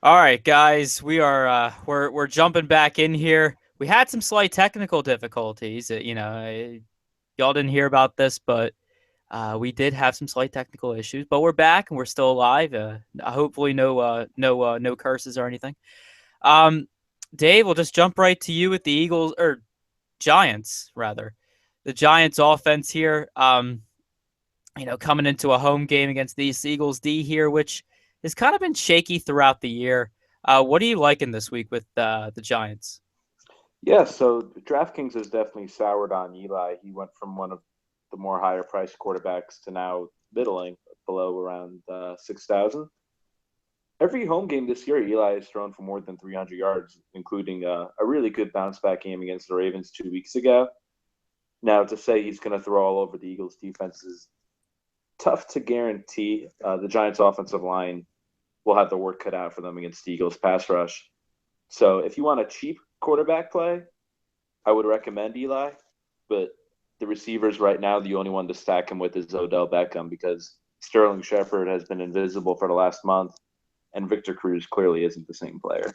All right, guys, we're jumping back in here. We had some slight technical difficulties. Y'all didn't hear about this, but we did have some slight technical issues. But we're back and we're still alive. Hopefully, no curses or anything. Um, Dave, we'll just jump right to you with the Eagles or Giants rather. The Giants offense here. Coming into a home game against these Eagles D here, which has kind of been shaky throughout the year. What are you liking this week with the Giants? Yeah, so DraftKings has definitely soured on Eli. He went from one of the more higher priced quarterbacks to now middling below around 6,000. Every home game this year, Eli has thrown for more than 300 yards, including a really good bounce back game against the Ravens 2 weeks ago. Now, to say he's going to throw all over the Eagles defense is tough to guarantee. The Giants' offensive line will have the work cut out for them against the Eagles' pass rush. So if you want a cheap quarterback play, I would recommend Eli. But the receivers right now, the only one to stack him with is Odell Beckham because Sterling Shepard has been invisible for the last month, and Victor Cruz clearly isn't the same player.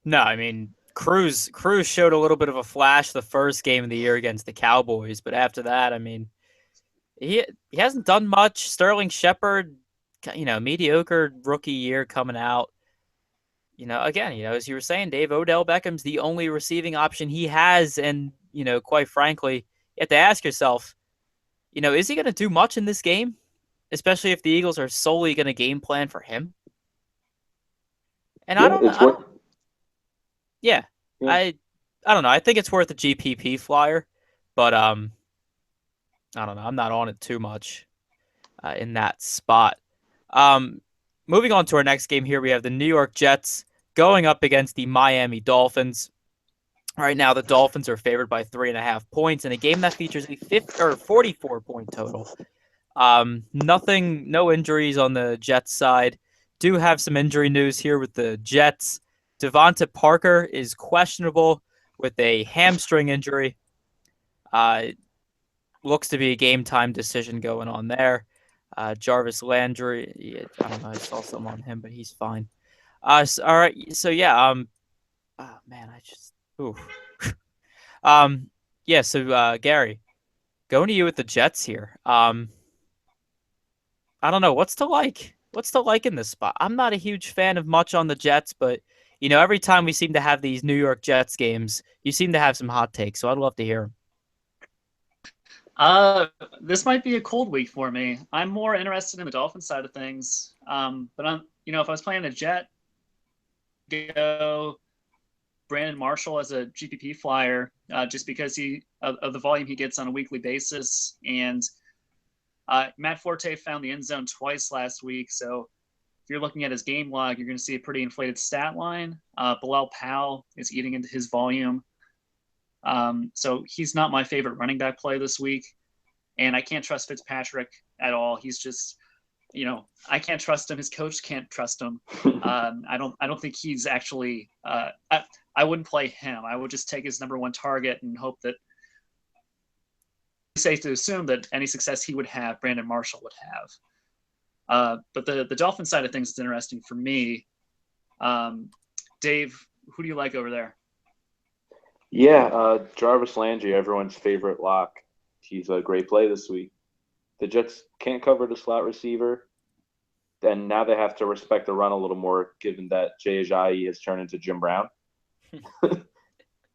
No, I mean Cruz showed a little bit of a flash the first game of the year against the Cowboys, but after that, I mean, he hasn't done much. Sterling Shepard, mediocre rookie year coming out. Again, as you were saying, Dave, Odell Beckham's the only receiving option he has, and quite frankly, you have to ask yourself, is he going to do much in this game, especially if the Eagles are solely going to game plan for him? And I Yeah, don't know. it's worth. Yeah, Yeah, I I don't know. I think it's worth a GPP flyer, but I don't know. I'm not on it too much in that spot. Um, Moving on to our next game here, we have the New York Jets going up against the Miami Dolphins. Right now, the Dolphins are favored by 3.5 points in a game that features a 44-point total. No injuries on the Jets side. Do have some injury news here with the Jets. Devonta Parker is questionable with a hamstring injury. Uh, Looks to be a game time decision going on there. Jarvis Landry, yeah, I don't know. I saw some on him, but he's fine. All right. So yeah. Oh man, I just. Ooh. um. Yeah. So Gary, going to you with the Jets here. I don't know what's to like. What's to like in this spot? I'm not a huge fan of much on the Jets, but every time we seem to have these New York Jets games, you seem to have some hot takes. So I'd love to hear 'em. This might be a cold week for me. I'm more interested in the Dolphin side of things. But if I was playing a Jet, go Brandon Marshall as a GPP flyer, just because of the volume he gets on a weekly basis. And Matt Forte found the end zone twice last week, so if you're looking at his game log, you're going to see a pretty inflated stat line. Bilal Powell is eating into his volume. So he's not my favorite running back play this week. And I can't trust Fitzpatrick at all. He's just, I can't trust him. His coach can't trust him. I don't think he's actually. I wouldn't play him. I would just take his number one target and hope that. It's safe to assume that any success he would have, Brandon Marshall would have. But the Dolphin side of things is interesting for me. Dave, who do you like over there? yeah. Jarvis Landry, everyone's favorite lock. He's a great play this week. The Jets can't cover the slot receiver, and now they have to respect the run a little more, given that Jay Ajayi has turned into Jim Brown.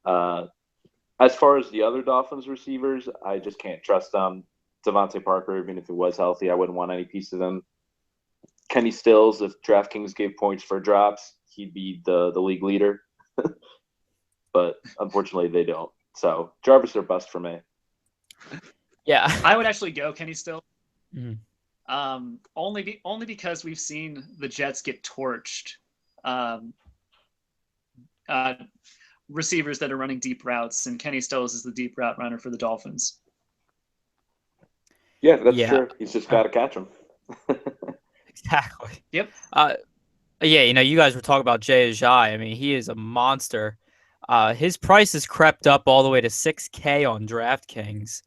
uh, as far as the other Dolphins receivers, I just can't trust them. Devontae Parker, even if he was healthy, I wouldn't want any piece of him. Kenny Stills, if DraftKings gave points for drops, he'd be the league leader. But unfortunately, they don't. So Jarvis or bust for me. Yeah. I would actually go Kenny Stills. Mhm. Only because we've seen the Jets get torched. Um, uh, Receivers that are running deep routes, and Kenny Stills is the deep route runner for the Dolphins. Yeah, that's Yeah. true. He's just got to catch him. Exactly. Yep. Uh, yeah, you guys were talking about Jay Ajayi. I mean, he is a monster. His price has crept up all the way to 6K on DraftKings.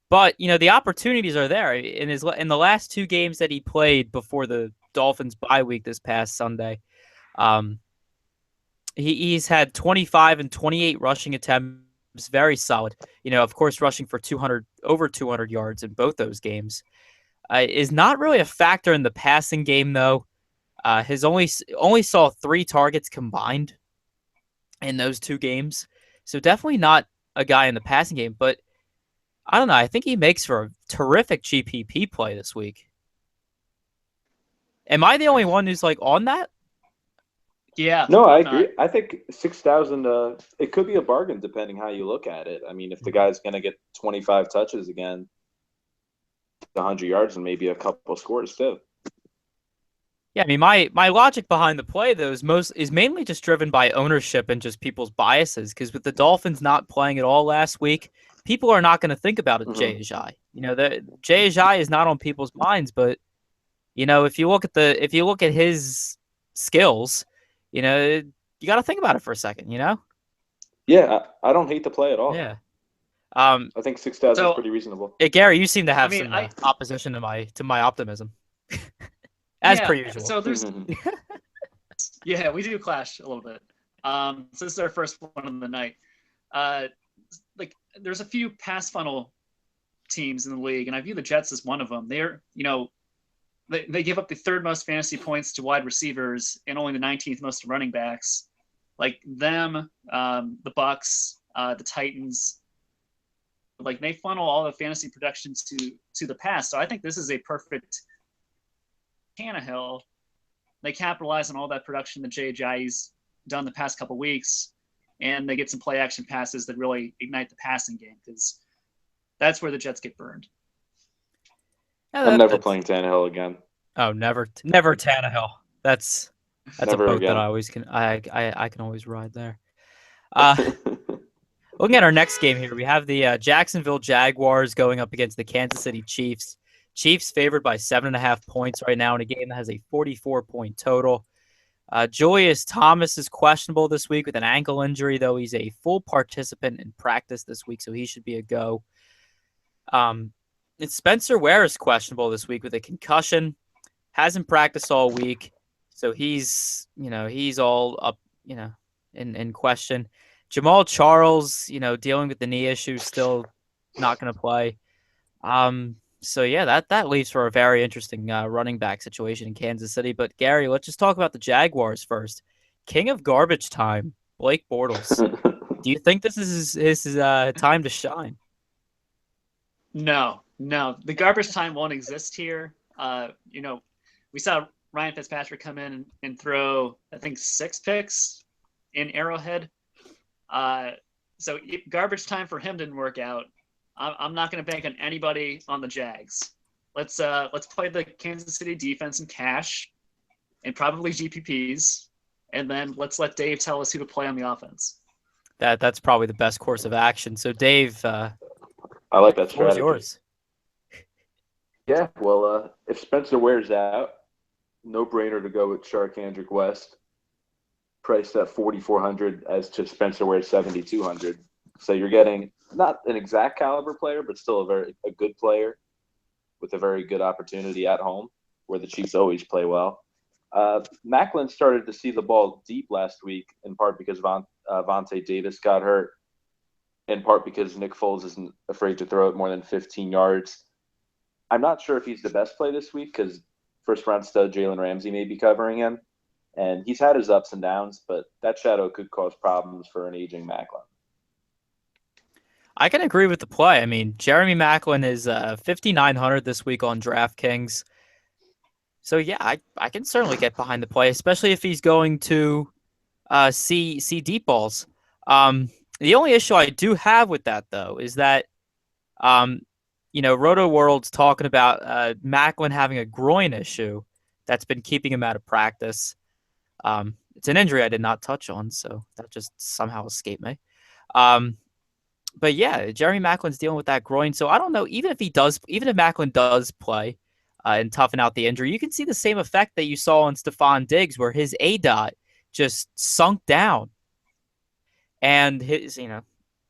But, the opportunities are there. In the last two games that he played before the Dolphins bye week this past Sunday. He's had 25 and 28 rushing attempts, very solid. Of course, rushing for over 200 yards in both those games. Is not really a factor in the passing game though. His only saw 3 targets combined in those 2 games, so definitely not a guy in the passing game. But I don't know. I think he makes for a terrific GPP play this week. Am I the only one who's like on that? Yeah. No, I agree. I think 6,000. It could be a bargain depending how you look at it. I mean, if the guy's going to get 25 touches again, 100 yards, and maybe a couple scores too. Yeah, I mean, my logic behind the play though is mainly just driven by ownership and just people's biases. Because with the Dolphins not playing at all last week, people are not going to think about it. Jay Ajayi. The Jay Ajayi is not on people's minds, but if you look at his skills, you got to think about it for a second. Yeah, I don't hate the play at all. Yeah. I think 6,000 is pretty reasonable. Gary, you seem to have some opposition to my optimism. As per usual. So there's yeah, we do clash a little bit. So this is our first one of the night. There's a few pass funnel teams in the league, and I view the Jets as one of them. They're, they give up the 3rd most fantasy points to wide receivers and only the 19th most to running backs. Like them, the Bucks, the Titans, they funnel all the fantasy production to the pass. So I think this is a perfect Tannehill. They capitalize on all that production that Jay Ajayi's done the past couple weeks, and they get some play action passes that really ignite the passing game, because that's where the Jets get burned. I'm never playing Tannehill again. Oh, never Tannehill. That's never a boat again. that I always can. I can always ride there. Looking at our next game here, we have the Jacksonville Jaguars going up against the Kansas City Chiefs. Chiefs favored by 7.5 points right now in a game that has a 44-point total. Julius Thomas is questionable this week with an ankle injury, though he's a full participant in practice this week, so he should be a go. Spencer Ware is questionable this week with a concussion. Hasn't practiced all week, so he's all up, in question. Jamal Charles, dealing with the knee issue, still not going to play. So yeah, that leaves for a very interesting running back situation in Kansas City. But Gary, let's just talk about the Jaguars first. King of garbage time, Blake Bortles. Do you think this is his time to shine? No. The garbage time won't exist here. We saw Ryan Fitzpatrick come in and throw, I think, 6 picks in Arrowhead. So garbage time for him didn't work out. I'm not going to bank on anybody on the Jags. Let's play the Kansas City defense in cash and probably GPPs, and then let's let Dave tell us who to play on the offense. That's probably the best course of action. So Dave, I like that strategy. Yours. Yeah, well, if Spencer Ware's out, no brainer to go with Charcandrick West, priced at 4,400 as to Spencer Ware's 7,200. So you're getting not an exact caliber player, but still a good player with a very good opportunity at home, where the Chiefs always play well. Macklin started to see the ball deep last week, in part because Vontae Davis got hurt, in part because Nick Foles isn't afraid to throw it more than 15 yards. I'm not sure if he's the best play this week because first-round stud Jalen Ramsey may be covering him, and he's had his ups and downs, but that shadow could cause problems for an aging Macklin. I can agree with the play. I mean, Jeremy Macklin is 5,900 this week on DraftKings. So, yeah, I can certainly get behind the play, especially if he's going to see deep balls. The only issue I do have with that, though, is that, Roto World's talking about Macklin having a groin issue that's been keeping him out of practice. It's an injury I did not touch on, so that just somehow escaped me. But yeah, Jeremy Macklin's dealing with that groin. So I don't know, even if Macklin does play and toughen out the injury, you can see the same effect that you saw on Stephon Diggs, where his ADOT just sunk down. And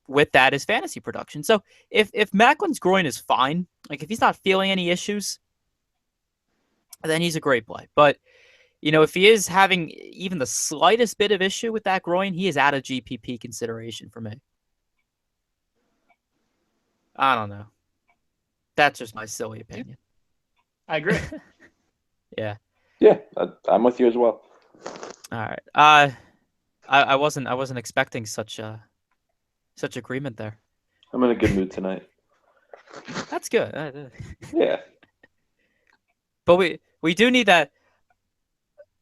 with that, his fantasy production. So if Macklin's groin is fine, like if he's not feeling any issues, then he's a great play. But, if he is having even the slightest bit of issue with that groin, he is out of GPP consideration for me. I don't know. That's just my silly opinion. I agree. Yeah. Yeah, I'm with you as well. All right. I wasn't expecting such agreement there. I'm in a good mood tonight. That's good. Yeah. But we do need that.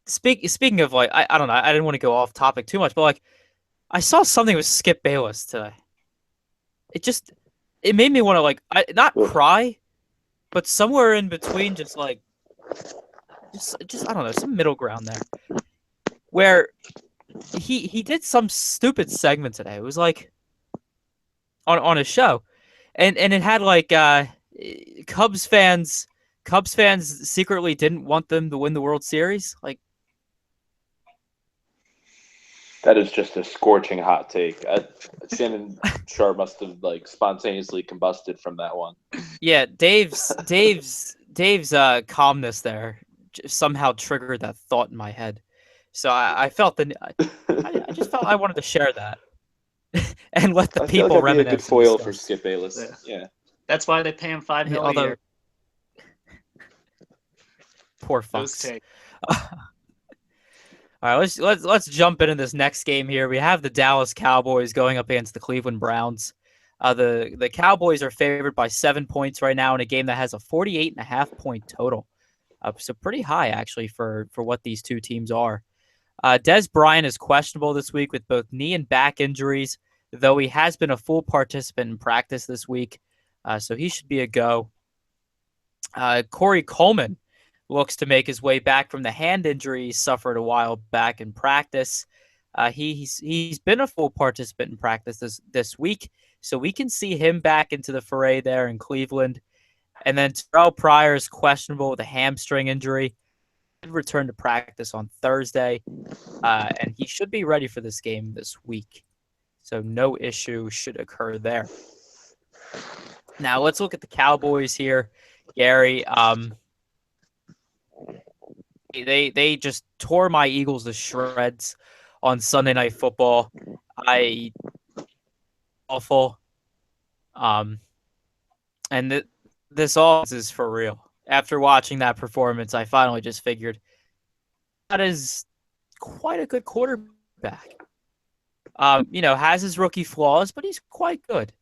Speaking of, like, I don't know. I didn't want to go off topic too much, but, like, I saw something with Skip Bayless today. It made me want to, like, not cry, but somewhere in between, just I don't know, some middle ground there, where he did some stupid segment today. It was like on a show, and it had, like, Cubs fans secretly didn't want them to win the World Series. Like, that is just a scorching hot take. Shannon Sharp must have, like, spontaneously combusted from that one. Yeah, Dave's calmness there somehow triggered that thought in my head. So I felt I just felt I wanted to share that and let the people like reminisce. A good foil for Skip Bayless. Yeah. That's why they pay him $5 million a year. Poor fucks. All right, let's jump into this next game here. We have the Dallas Cowboys going up against the Cleveland Browns. The Cowboys are favored by 7 points right now in a game that has a 48.5 point total. So pretty high, actually, for what these two teams are. Dez Bryant is questionable this week with both knee and back injuries, though he has been a full participant in practice this week. So he should be a go. Corey Coleman looks to make his way back from the hand injury he suffered a while back in practice. He's been a full participant in practice this week, so we can see him back into the fray there in Cleveland. And then Terrell Pryor is questionable with a hamstring injury. He'll return to practice on Thursday, and he should be ready for this game this week. So no issue should occur there. Now let's look at the Cowboys here, Gary. They just tore my Eagles to shreds on Sunday Night Football. Awful. And this offense is for real. After watching that performance, I finally just figured that is quite a good quarterback. Has his rookie flaws, but he's quite good.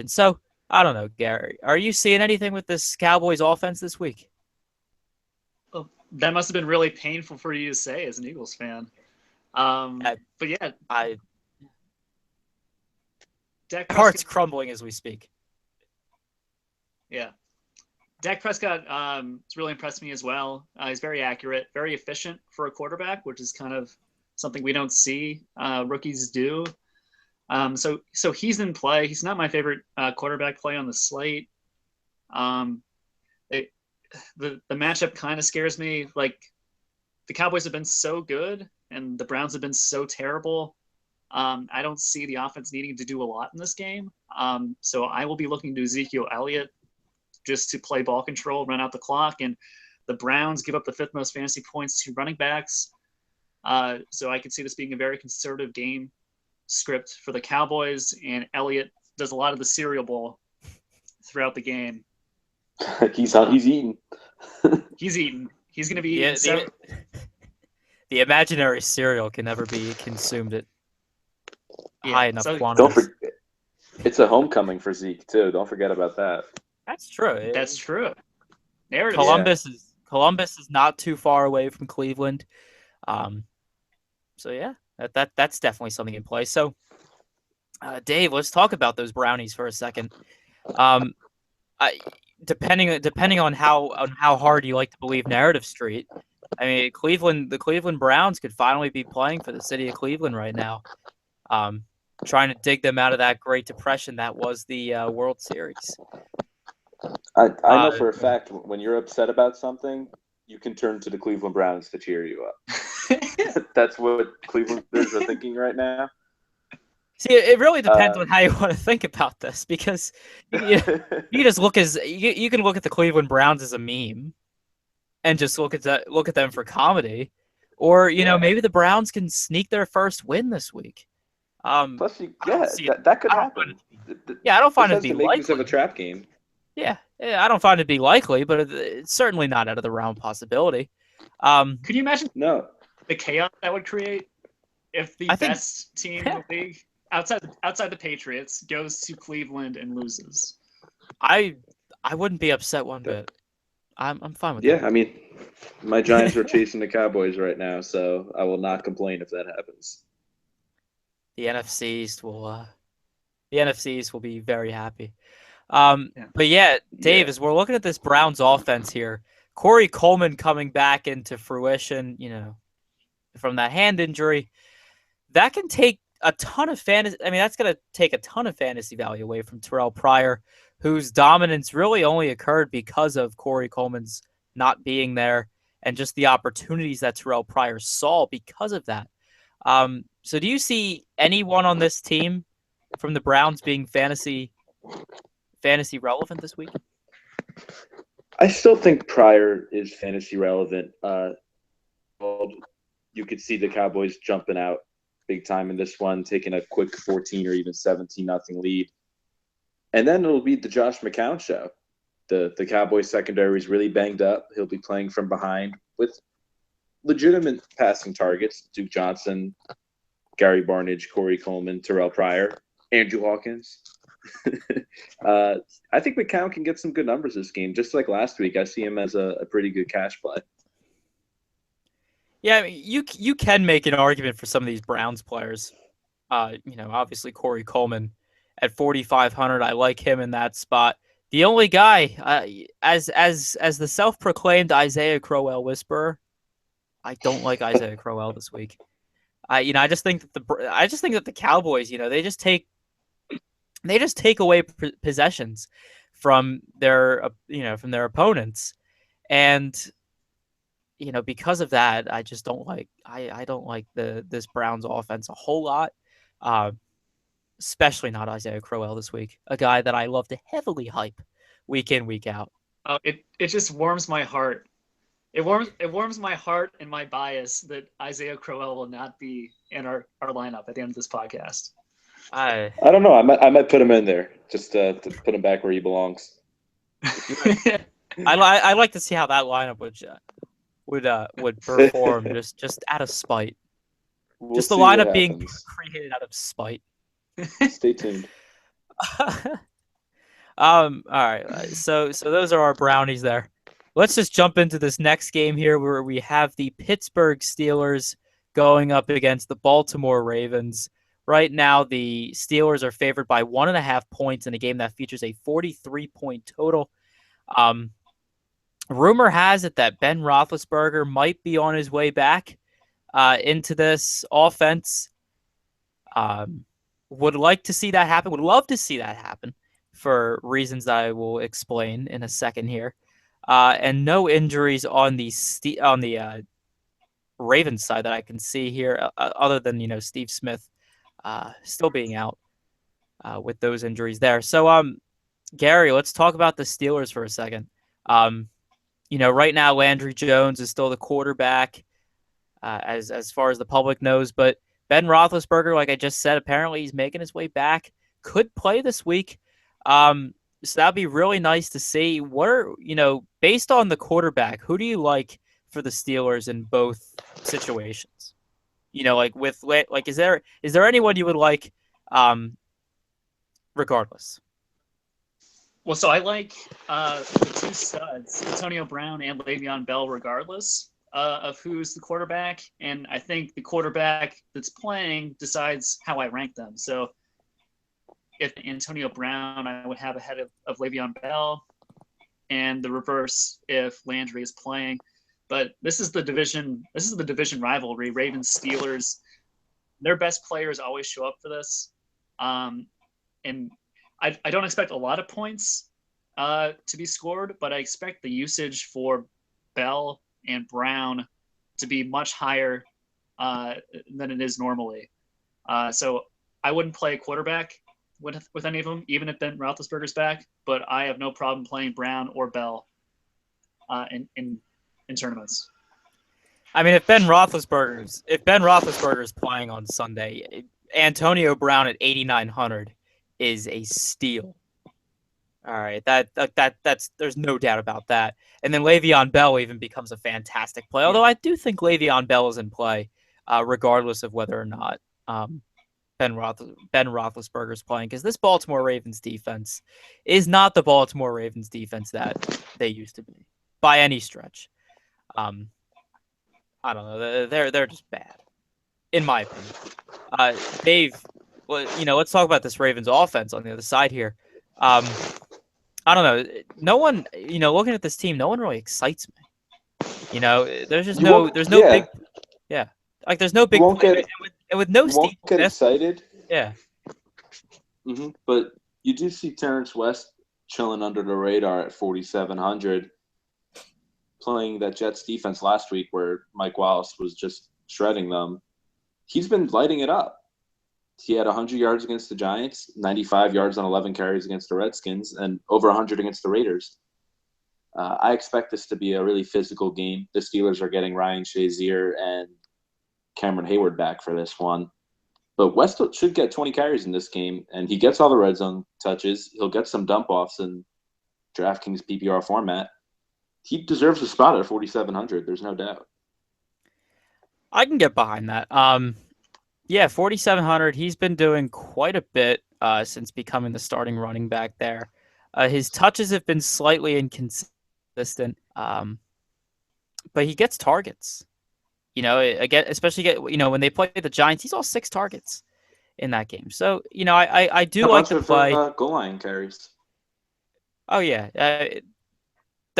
So, I don't know, Gary. Are you seeing anything with this Cowboys offense this week? Well, that must have been really painful for you to say as an Eagles fan. But yeah. Dak heart's crumbling as we speak. Yeah. Dak Prescott has really impressed me as well. He's very accurate, very efficient for a quarterback, which is kind of something we don't see rookies do. So he's in play. He's not my favorite quarterback play on the slate. The matchup kind of scares me. Like, the Cowboys have been so good and the Browns have been so terrible. I don't see the offense needing to do a lot in this game. So I will be looking to Ezekiel Elliott just to play ball control, run out the clock. And the Browns give up the fifth most fantasy points to running backs. So I could see this being a very conservative game script for the Cowboys, and Elliott does a lot of the cereal bowl throughout the game. He's eating. He's eating. He's going to be eating. The imaginary cereal can never be consumed at high enough quantities. Don't forget, it's a homecoming for Zeke too. Don't forget about that. That's true. That's true. Columbus is not too far away from Cleveland. So yeah, that's definitely something in play. So, Dave, let's talk about those Brownies for a second. Depending on how hard you like to believe Narrative Street, I mean, the Cleveland Browns could finally be playing for the city of Cleveland right now, trying to dig them out of that Great Depression that was the World Series. I know for a fact when you're upset about something, you can turn to the Cleveland Browns to cheer you up. That's what Clevelanders are thinking right now. See, it really depends on how you want to think about this, because you just you can look at the Cleveland Browns as a meme, and just look at them for comedy, or maybe the Browns can sneak their first win this week. Plus, I don't see it. that could I don't find happen. I don't This find it to has be the makings of a likely. trap game. Yeah, I don't find it to be likely, but it's certainly not out of the realm of possibility. Could you imagine No, the chaos that would create if the I think best team in the league outside the Patriots goes to Cleveland and loses? I wouldn't be upset one bit. I'm fine with yeah, that. I mean, my Giants are chasing the Cowboys right now, so I will not complain if that happens. The NFC East will be very happy. Yeah. But yeah, Dave, Yeah. as we're looking at this Browns offense here, Corey Coleman coming back into fruition, from that hand injury, that can take a ton of fantasy. I mean, that's going to take a ton of fantasy value away from Terrell Pryor, whose dominance really only occurred because of Corey Coleman's not being there and just the opportunities that Terrell Pryor saw because of that. So do you see anyone on this team from the Browns being fantasy relevant this week? I still think Pryor is fantasy relevant. You could see the Cowboys jumping out big time in this one, taking a quick 14 or even 17-0 lead. And then it'll be the Josh McCown show. The Cowboys secondary is really banged up. He'll be playing from behind with legitimate passing targets: Duke Johnson, Gary Barnidge, Corey Coleman, Terrell Pryor, Andrew Hawkins. I think McCown can get some good numbers this game. Just like last week, I see him as a pretty good cash play. Yeah, I mean, you can make an argument for some of these Browns players. Obviously Corey Coleman at 4,500. I like him in that spot. The only guy, as the self-proclaimed Isaiah Crowell whisperer, I don't like Isaiah Crowell this week. I just think that the Cowboys, they just take away possessions from their opponents, and because of that, I just don't like I don't like this Browns offense a whole lot. Especially not Isaiah Crowell this week, a guy that I love to heavily hype week in, week out. It just warms my heart. It warms my heart and my bias that Isaiah Crowell will not be in our lineup at the end of this podcast. I don't know. I might put him in there just to put him back where he belongs. I like to see how that lineup would perform just out of spite. We'll just the see what lineup being happens. created out of spite. Stay tuned. All right. So those are our brownies there. Let's just jump into this next game here where we have the Pittsburgh Steelers going up against the Baltimore Ravens. Right now, the Steelers are favored by 1.5 points in a game that features a 43-point total. Rumor has it that Ben Roethlisberger might be on his way back into this offense. Would like to see that happen. Would love to see that happen for reasons that I will explain in a second here. And no injuries on the Ravens side that I can see here, other than Steve Smith still being out with those injuries there. So, Gary, let's talk about the Steelers for a second. Right now Landry Jones is still the quarterback, as far as the public knows, but Ben Roethlisberger, like I just said, apparently he's making his way back. Could play this week. So that'd be really nice to see. Based on the quarterback, who do you like for the Steelers in both situations? Is there anyone you would like, regardless? Well, so I like the two studs, Antonio Brown and Le'Veon Bell, regardless of who's the quarterback. And I think the quarterback that's playing decides how I rank them. So if Antonio Brown, I would have ahead of Le'Veon Bell, and the reverse if Landry is playing. But this is the division rivalry, Ravens Steelers. Their best players always show up for this. And I don't expect a lot of points to be scored, but I expect the usage for Bell and Brown to be much higher than it is normally. So I wouldn't play a quarterback with any of them, even if Ben Roethlisberger's back, but I have no problem playing Brown or Bell in in tournaments. I mean, if Ben Roethlisberger is playing on Sunday, Antonio Brown at 8,900 is a steal. All right, that's there's no doubt about that. And then Le'Veon Bell even becomes a fantastic play. Although I do think Le'Veon Bell is in play, regardless of whether or not Ben Roethlisberger is playing, because this Baltimore Ravens defense is not the Baltimore Ravens defense that they used to be by any stretch. I don't know. They're just bad, in my opinion. Dave, well, let's talk about this Ravens offense on the other side here. I don't know. No one, looking at this team, no one really excites me. There's just there's no big, like there's no big play. And with no Steve Smith, excited. Yeah. But you do see Terrence West chilling under the radar at 4,700, playing that Jets defense last week where Mike Wallace was just shredding them. He's been lighting it up. He had 100 yards against the Giants, 95 yards on 11 carries against the Redskins, and over 100 against the Raiders. I expect this to be a really physical game. The Steelers are getting Ryan Shazier and Cameron Hayward back for this one. But West should get 20 carries in this game, and he gets all the red zone touches. He'll get some dump-offs in DraftKings PPR format. He deserves a spot at 4,700. There's no doubt. I can get behind that. 4,700. He's been doing quite a bit since becoming the starting running back there. His touches have been slightly inconsistent, but he gets targets. Again, especially when they play the Giants, he saw 6 targets in that game. So I do like to play goal line carries. Oh yeah, there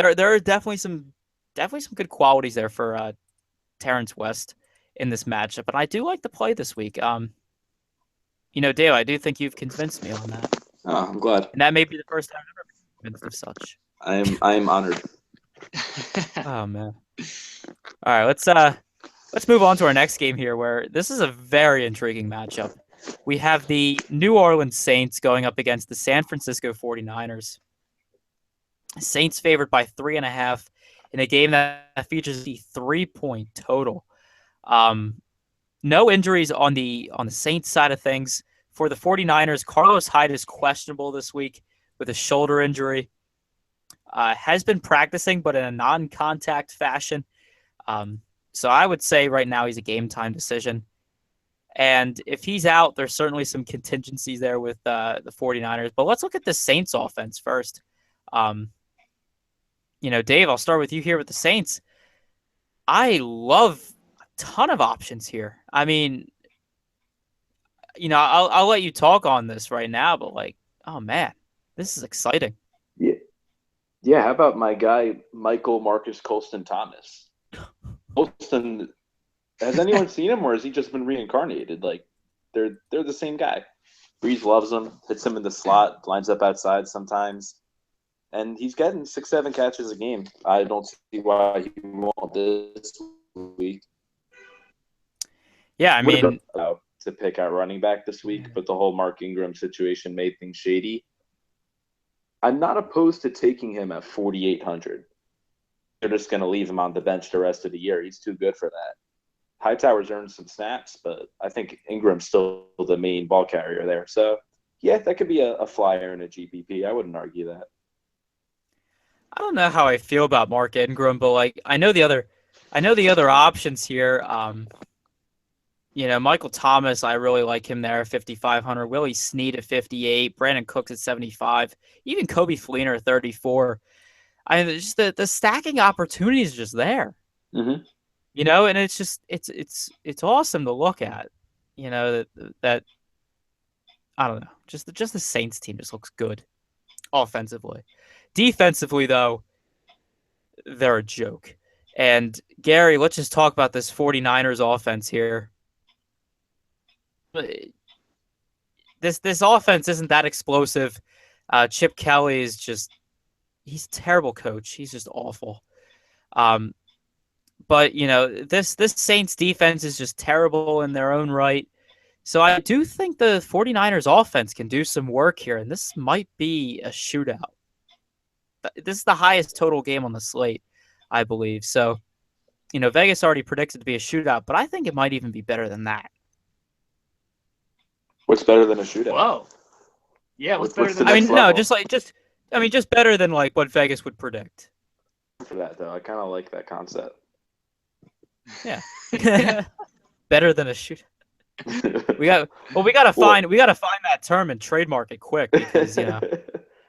are definitely some good qualities there for Terrence West in this matchup, and I do like the play this week. Dale, I do think you've convinced me on that. Oh, I'm glad. And that may be the first time I've ever been convinced of such. I am honored. Oh man. All right, let's move on to our next game here, where this is a very intriguing matchup. We have the New Orleans Saints going up against the San Francisco 49ers. Saints favored by 3.5 in a game that features the 3-point total. No injuries on the Saints side of things. For the 49ers, Carlos Hyde is questionable this week with a shoulder injury. Has been practicing, but in a non-contact fashion. So I would say right now he's a game-time decision. And if he's out, there's certainly some contingencies there with the 49ers. But let's look at the Saints offense first. Dave, I'll start with you here with the Saints. I love a ton of options here. I mean, I'll let you talk on this right now, but oh man, this is exciting. Yeah. How about my guy, Michael Marcus Colston Thomas? Colston, has anyone seen him, or has he just been reincarnated? They're the same guy. Breeze loves him, hits him in the slot, lines up outside sometimes. And he's getting 6-7 catches a game. I don't see why he won't this week. Yeah, I mean, to pick out running back this week, but the whole Mark Ingram situation made things shady. I'm not opposed to taking him at 4,800. They're just going to leave him on the bench the rest of the year. He's too good for that. Hightower's earned some snaps, but I think Ingram's still the main ball carrier there. So, yeah, that could be a flyer in a GPP. I wouldn't argue that. I don't know how I feel about Mark Ingram, but I know the other options here. Michael Thomas, I really like him there, 5,500. Willie Snead at 58. Brandon Cooks at 75. Even Kobe Fleener at 34. I mean, just the stacking opportunities are just there. Mm-hmm. And it's just it's awesome to look at. That I don't know. Just the Saints team just looks good offensively. Defensively, though, they're a joke. And Gary, let's just talk about this 49ers offense here. This offense isn't that explosive. Chip Kelly is he's a terrible coach. He's just awful. But this Saints defense is just terrible in their own right. So I do think the 49ers offense can do some work here, and this might be a shootout. This is the highest total game on the slate. I believe. So, Vegas already predicted to be a shootout, but I think it might even be better than that. What's better than a shootout? Whoa. Yeah, what's better What's than the I next mean, no, level? just better than like what Vegas would predict. For that though, I kind of like that concept. Yeah. Better than a shootout. We gotta find that term and trademark it quick because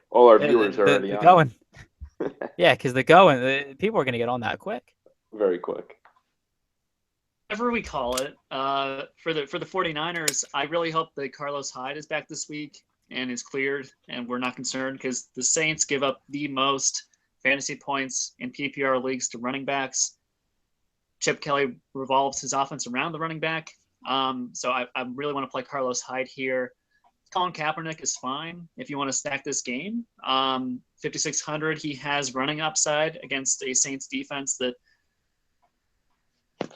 all our the, viewers are the, already the on going. it. Yeah, because people are gonna get on that quick. Very quick. Whatever we call it, for the 49ers, I really hope that Carlos Hyde is back this week and is cleared, and we're not concerned because the Saints give up the most fantasy points in PPR leagues to running backs. Chip Kelly revolves his offense around the running back. So I really want to play Carlos Hyde here. Colin Kaepernick is fine if you want to stack this game. 5,600, he has running upside against a Saints defense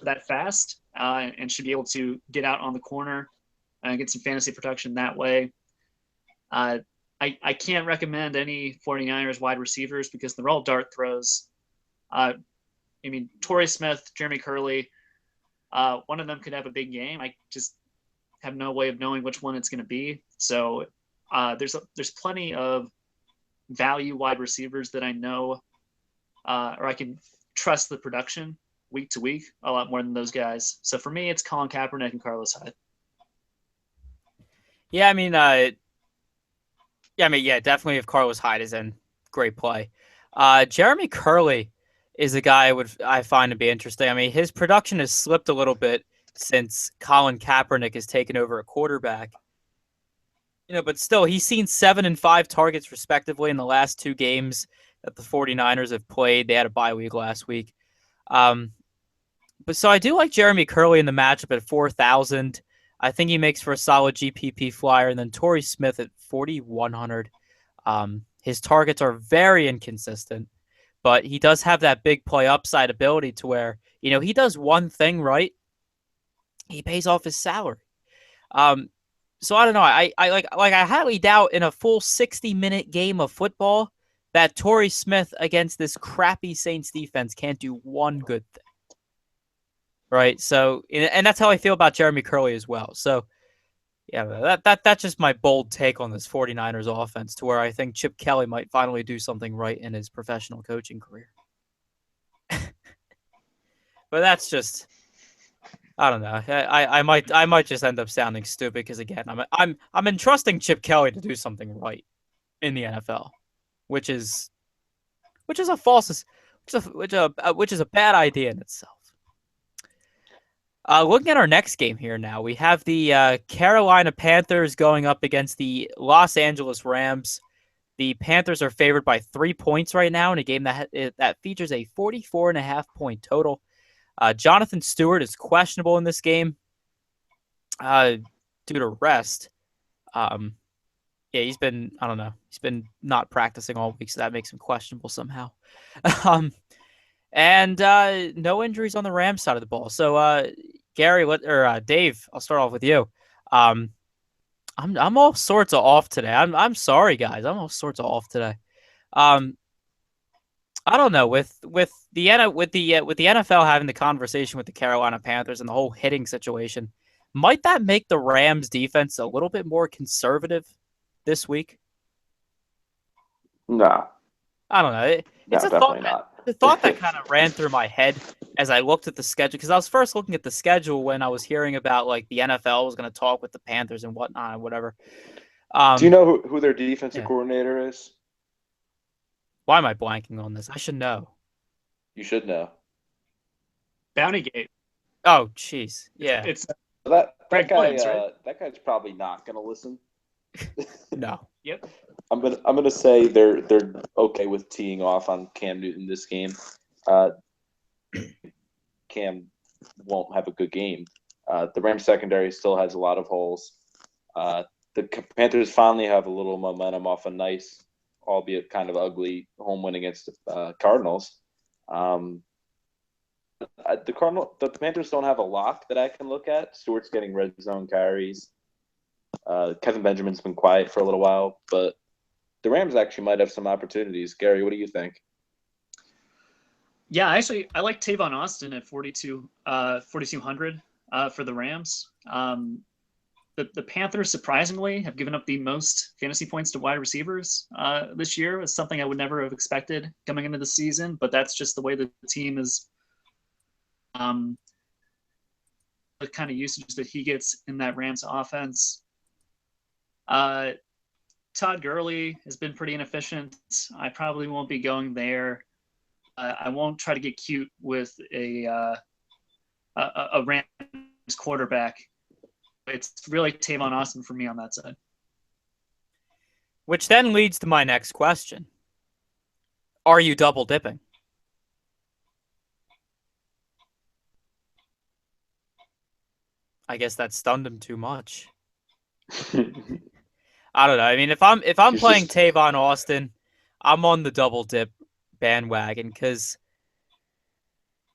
that fast and should be able to get out on the corner and get some fantasy production that way. I can't recommend any 49ers wide receivers because they're all dart throws. Torrey Smith, Jeremy Curley, one of them could have a big game. I just have no way of knowing which one it's going to be. So there's plenty of value wide receivers that I know or I can trust the production week to week a lot more than those guys. So for me, it's Colin Kaepernick and Carlos Hyde. Yeah, definitely if Carlos Hyde is in, great play. Jeremy Curley is a guy I find to be interesting. I mean, his production has slipped a little bit since Colin Kaepernick has taken over a quarterback. But still, he's seen 7 and 5 targets respectively in the last 2 games that the 49ers have played. They had a bye week last week. But so I do like Jeremy Curley in the matchup at 4,000. I think he makes for a solid GPP flyer. And then Torrey Smith at 4,100. His targets are very inconsistent, but he does have that big play upside ability to where, he does one thing right. He pays off his salary. So I don't know. I highly doubt in a full 60-minute game of football that Torrey Smith against this crappy Saints defense can't do one good thing. Right? So, and that's how I feel about Jeremy Curley as well. So, yeah, that's just my bold take on this 49ers offense, to where I think Chip Kelly might finally do something right in his professional coaching career. But that's just, I don't know. I might just end up sounding stupid because, again, I'm entrusting Chip Kelly to do something right in the NFL, which is a bad idea in itself. Looking at our next game here now, we have the Carolina Panthers going up against the Los Angeles Rams. The Panthers are favored by 3 points right now in a game that features a 44.5-point total. Jonathan Stewart is questionable in this game due to rest. He's been not practicing all week, so that makes him questionable somehow. And no injuries on the Rams side of the ball. So, Gary, Dave, I'll start off with you. I'm all sorts of off today. I'm sorry, guys. I'm all sorts of off today. I don't know, with the NFL having the conversation with the Carolina Panthers and the whole hitting situation, might that make the Rams defense a little bit more conservative this week? No. I don't know. It's a definitely not. The thought that kind of ran through my head as I looked at the schedule, because I was first looking at the schedule when I was hearing about like the NFL was going to talk with the Panthers and whatnot and whatever. Do you know who their defensive coordinator is? Why am I blanking on this? I should know. You should know. Bountygate. Oh, jeez. Yeah. It's that guy. Williams, right? That guy's probably not going to listen. No. Yep. I'm gonna say they're okay with teeing off on Cam Newton this game. Cam won't have a good game. The Rams secondary still has a lot of holes. The Panthers finally have a little momentum off a nice, albeit kind of ugly, home win against the Cardinals. The Panthers don't have a lock that I can look at. Stewart's getting red zone carries. Kevin Benjamin's been quiet for a little while, but the Rams actually might have some opportunities. Gary, what do you think? Yeah, actually, I like Tavon Austin at 4,200 for the Rams. The Panthers, surprisingly, have given up the most fantasy points to wide receivers this year. It's something I would never have expected coming into the season, but that's just the way the team is. The kind of usage that he gets in that Rams offense. Todd Gurley has been pretty inefficient. I probably won't be going there. I won't try to get cute with a Rams quarterback. It's really Tavon Austin for me on that side. Which then leads to my next question. Are you double dipping? I guess that stunned him too much. I don't know. I mean, if I'm playing Tavon Austin, I'm on the double dip bandwagon because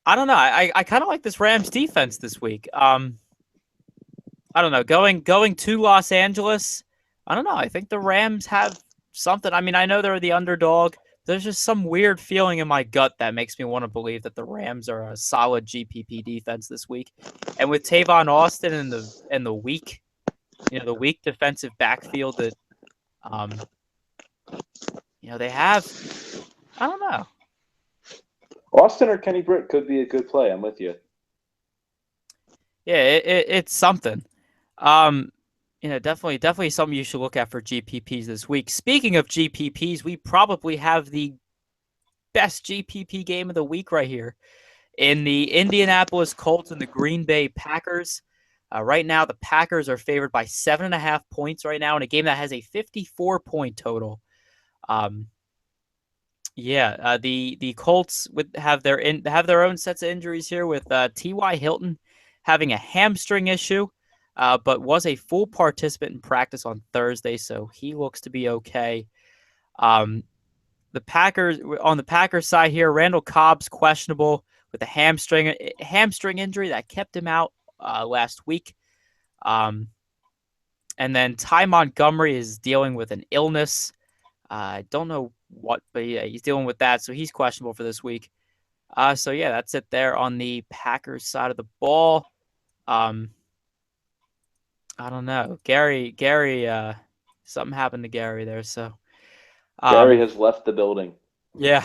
I don't know. I kind of like this Rams defense this week. I don't know. Going to Los Angeles, I don't know. I think the Rams have something. I mean, I know they're the underdog. There's just some weird feeling in my gut that makes me want to believe that the Rams are a solid GPP defense this week. And with Tavon Austin and the weak, the weak defensive backfield that, they have, I don't know. Austin or Kenny Britt could be a good play. I'm with you. Yeah, it's something. Definitely something you should look at for GPPs this week. Speaking of GPPs, we probably have the best GPP game of the week right here in the Indianapolis Colts and the Green Bay Packers. Right now, the Packers are favored by 7.5 points right now in a game that has a 54-point total. The Colts have their own sets of injuries here with T.Y. Hilton having a hamstring issue. But was a full participant in practice on Thursday, so he looks to be okay. On the Packers side here, Randall Cobb's questionable with a hamstring injury that kept him out last week. And then Ty Montgomery is dealing with an illness. I don't know what, but yeah, he's dealing with that, so he's questionable for this week. That's it there on the Packers side of the ball. I don't know. Gary, something happened to Gary there. So Gary has left the building. Yeah.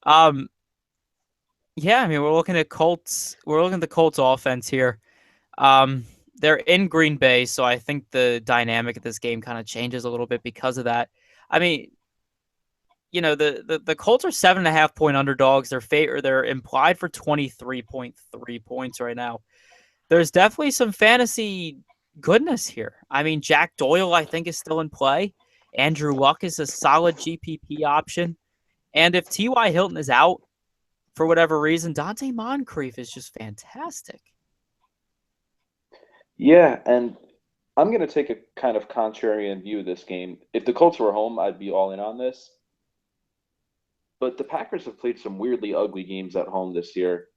Yeah, I mean, we're looking at the Colts offense here. They're in Green Bay, so I think the dynamic of this game kind of changes a little bit because of that. I mean, the Colts are 7.5 point underdogs. They're implied for 23.3 points right now. There's definitely some fantasy goodness here. I mean, Jack Doyle, I think, is still in play. Andrew Luck is a solid GPP option. And if T.Y. Hilton is out for whatever reason, Dante Moncrief is just fantastic. Yeah, and I'm going to take a kind of contrarian view of this game. If the Colts were home, I'd be all in on this. But the Packers have played some weirdly ugly games at home this year.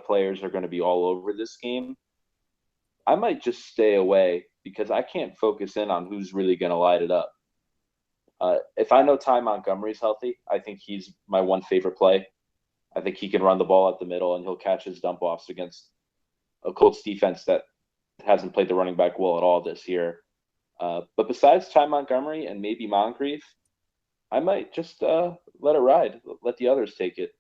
Players are going to be all over this game. I might just stay away because I can't focus in on who's really going to light it up. If I know Ty Montgomery's healthy, I think he's my one favorite play. I think he can run the ball up the middle and he'll catch his dump offs against a Colts defense that hasn't played the running back well at all this year. But besides Ty Montgomery and maybe Moncrief, I might just let it ride, let the others take it.